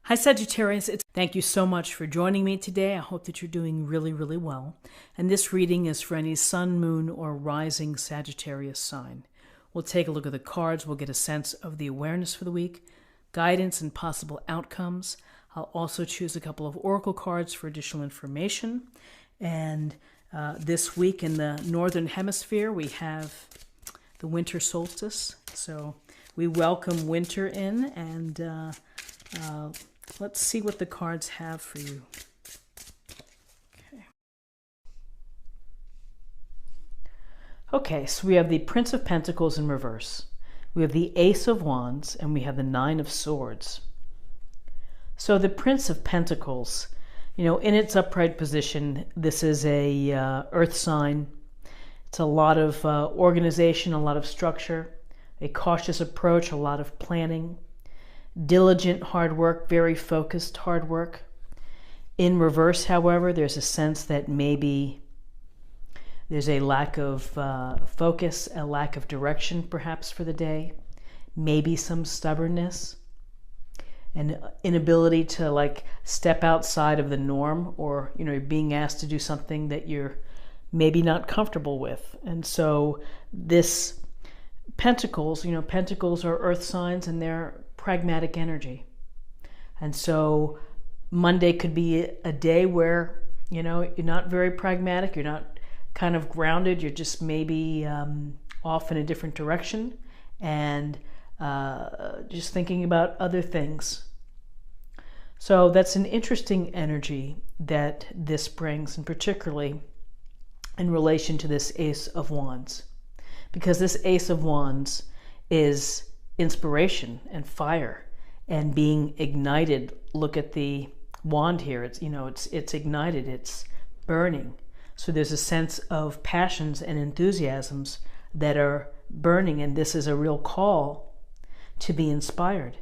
Hi Sagittarius, thank you so much for joining me today. I hope that you're doing really, really well. And this reading is for any sun, moon, or rising Sagittarius sign. We'll take a look at the cards. We'll get a sense of the awareness for the week, guidance and possible outcomes. I'll also choose a couple of oracle cards for additional information. And this week in the Northern Hemisphere, we have the winter solstice. So we welcome winter in, and let's see what the cards have for you. Okay, so we have the Prince of Pentacles in reverse. We have the Ace of Wands, and we have the Nine of Swords. So the Prince of Pentacles, in its upright position, this is a earth sign. It's a lot of organization, a lot of structure, a cautious approach, a lot of planning. Diligent hard work, very focused hard work. In reverse, however, there's a sense that maybe there's a lack of focus, a lack of direction perhaps for the day, maybe some stubbornness, an inability to step outside of the norm, or you're being asked to do something that you're maybe not comfortable with. And so this Pentacles, Pentacles are earth signs, and they're pragmatic energy. And so Monday could be a day where, you're not very pragmatic, you're not kind of grounded, you're just maybe off in a different direction and just thinking about other things. So that's an interesting energy that this brings, and particularly in relation to this Ace of Wands, because this Ace of Wands is inspiration and fire and being ignited. Look at the wand here. It's it's ignited, it's burning. So there's a sense of passions and enthusiasms that are burning, and this is a real call to be inspired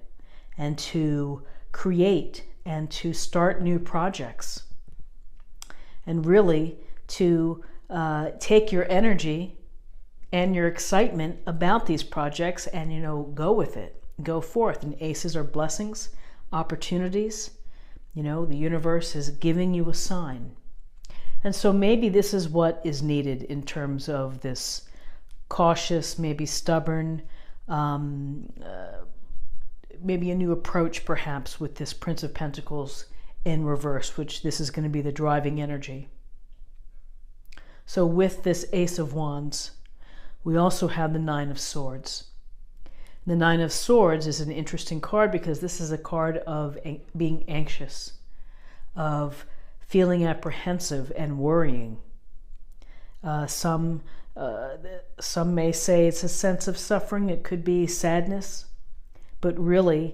and to create and to start new projects, and really to take your energy and your excitement about these projects and, go with it, go forth. And aces are blessings, opportunities. The universe is giving you a sign. And so maybe this is what is needed in terms of this cautious, maybe stubborn, maybe a new approach perhaps with this Prince of Pentacles in reverse, which this is going to be the driving energy. So with this Ace of Wands, we also have the Nine of Swords. The Nine of Swords is an interesting card because this is a card of being anxious, of feeling apprehensive and worrying. Some may say it's a sense of suffering. It could be sadness, but really,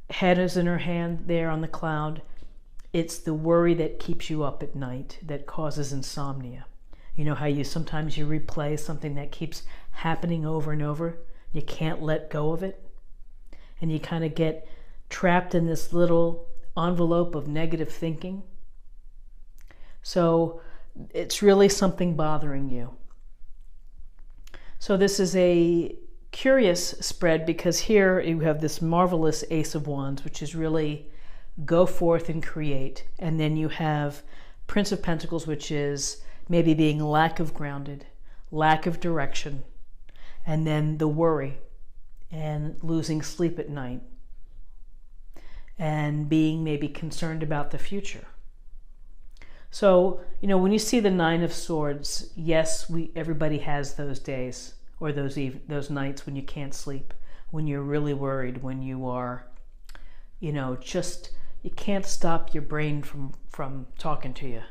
head is in her hand there on the cloud. It's the worry that keeps you up at night, that causes insomnia. How sometimes you replay something that keeps happening over and over. You can't let go of it. And you kind of get trapped in this little envelope of negative thinking. So it's really something bothering you. So this is a curious spread because here you have this marvelous Ace of Wands, which is really go forth and create. And then you have Prince of Pentacles, which is maybe being lack of grounded, lack of direction, and then the worry and losing sleep at night and being maybe concerned about the future. So, when you see the Nine of Swords, yes, everybody has those days or those nights when you can't sleep, when you're really worried, when you are, you can't stop your brain from talking to you.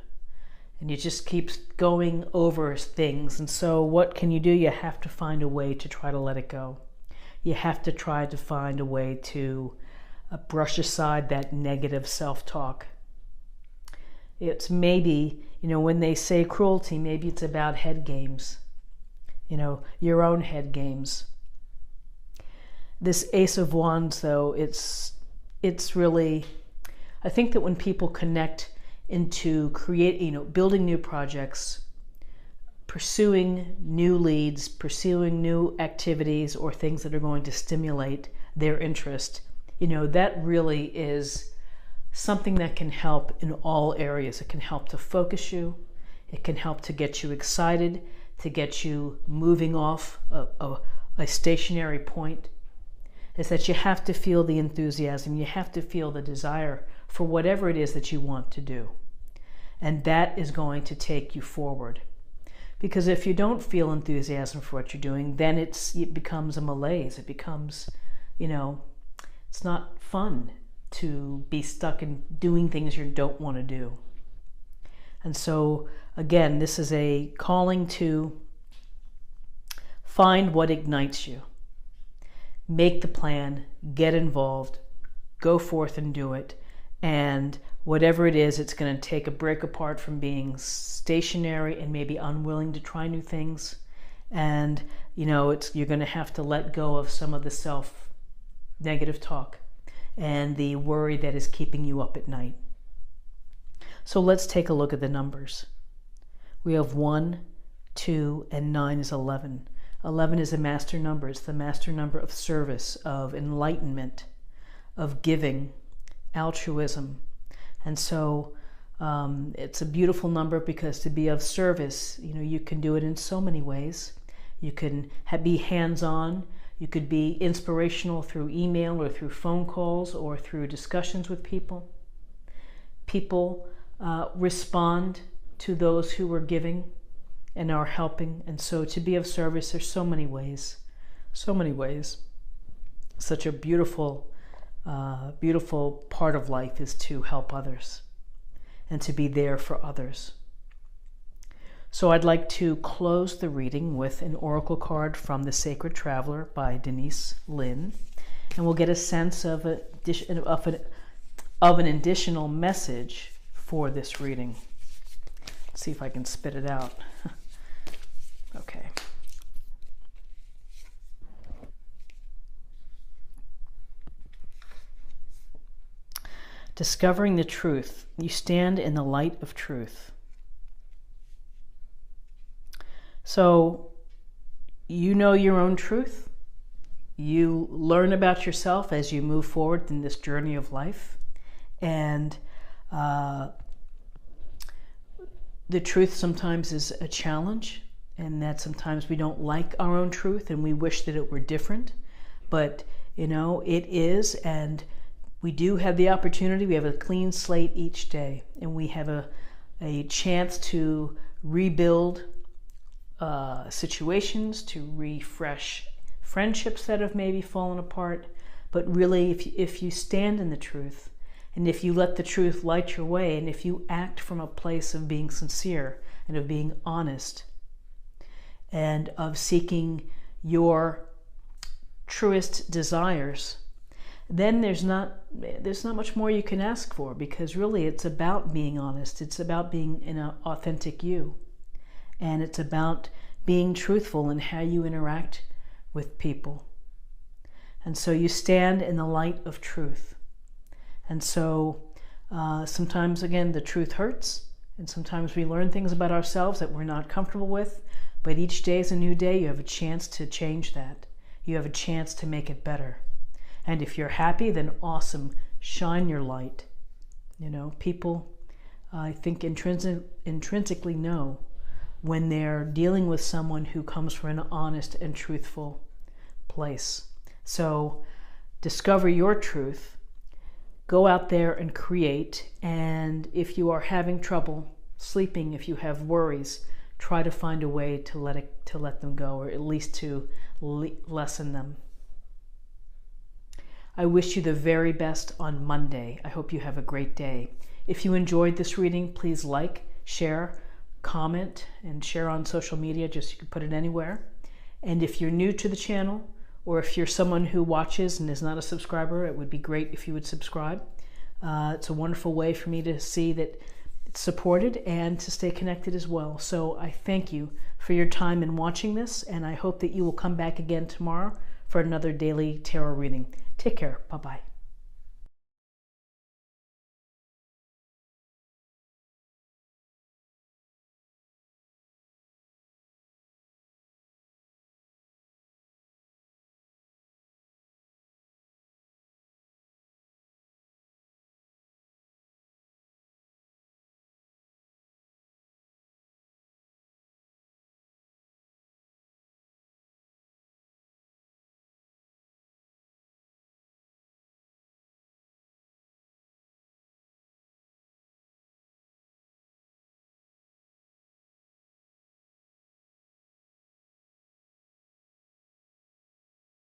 And you just keep going over things. And so what can you do? You have to find a way to try to let it go. You have to try to find a way to brush aside that negative self-talk. It's maybe, when they say cruelty, maybe it's about head games, your own head games. This Ace of Wands, though, it's really, I think that when people connect into building new projects, pursuing new leads, pursuing new activities or things that are going to stimulate their interest, that really is something that can help in all areas. It can help to focus you. It can help to get you excited, to get you moving off a stationary point. Is that you have to feel the enthusiasm. You have to feel the desire for whatever it is that you want to do. And that is going to take you forward. Because if you don't feel enthusiasm for what you're doing, then it becomes a malaise. It becomes, it's not fun to be stuck in doing things you don't want to do. And so, again, this is a calling to find what ignites you. Make the plan, get involved, go forth and do it. And whatever it is, it's going to take a break apart from being stationary and maybe unwilling to try new things. And, you're going to have to let go of some of the self-negative talk and the worry that is keeping you up at night. So let's take a look at the numbers. We have 1, 2, and 9 is 11. 11 is a master number. It's the master number of service, of enlightenment, of giving, altruism. And so it's a beautiful number because to be of service, you can do it in so many ways. You can be hands-on. You could be inspirational through email or through phone calls or through discussions with people. People respond to those who are giving and are helping. And so to be of service, there's so many ways. So many ways. Such a beautiful part of life is to help others and to be there for others. So I'd like to close the reading with an oracle card from The Sacred Traveler by Denise Lynn, and we'll get a sense of an additional message for this reading. Let's see if I can spit it out. Okay. Discovering the truth. You stand in the light of truth. So, you know your own truth. You learn about yourself as you move forward in this journey of life. And the truth sometimes is a challenge, and that sometimes we don't like our own truth and we wish that it were different. But, it is, and we do have the opportunity. We have a clean slate each day, and we have a chance to rebuild situations, to refresh friendships that have maybe fallen apart. But really, if you stand in the truth, and if you let the truth light your way, and if you act from a place of being sincere and of being honest and of seeking your truest desires, then there's not much more you can ask for, because really it's about being honest. It's about being an authentic you. And it's about being truthful in how you interact with people. And so you stand in the light of truth. And so sometimes, again, the truth hurts. And sometimes we learn things about ourselves that we're not comfortable with. But each day is a new day. You have a chance to change that. You have a chance to make it better. And if you're happy, then awesome. Shine your light. People, I think, intrinsically know when they're dealing with someone who comes from an honest and truthful place. So discover your truth, go out there and create, and if you are having trouble sleeping, if you have worries, try to find a way to let them go, or at least to lessen them. I wish you the very best on Monday. I hope you have a great day. If you enjoyed this reading, please like, share, comment, and share on social media. Just you can put it anywhere. And if you're new to the channel, or if you're someone who watches and is not a subscriber, it would be great if you would subscribe. It's a wonderful way for me to see that it's supported and to stay connected as well. So I thank you for your time in watching this, and I hope that you will come back again tomorrow for another daily tarot reading. Take care. Bye-bye.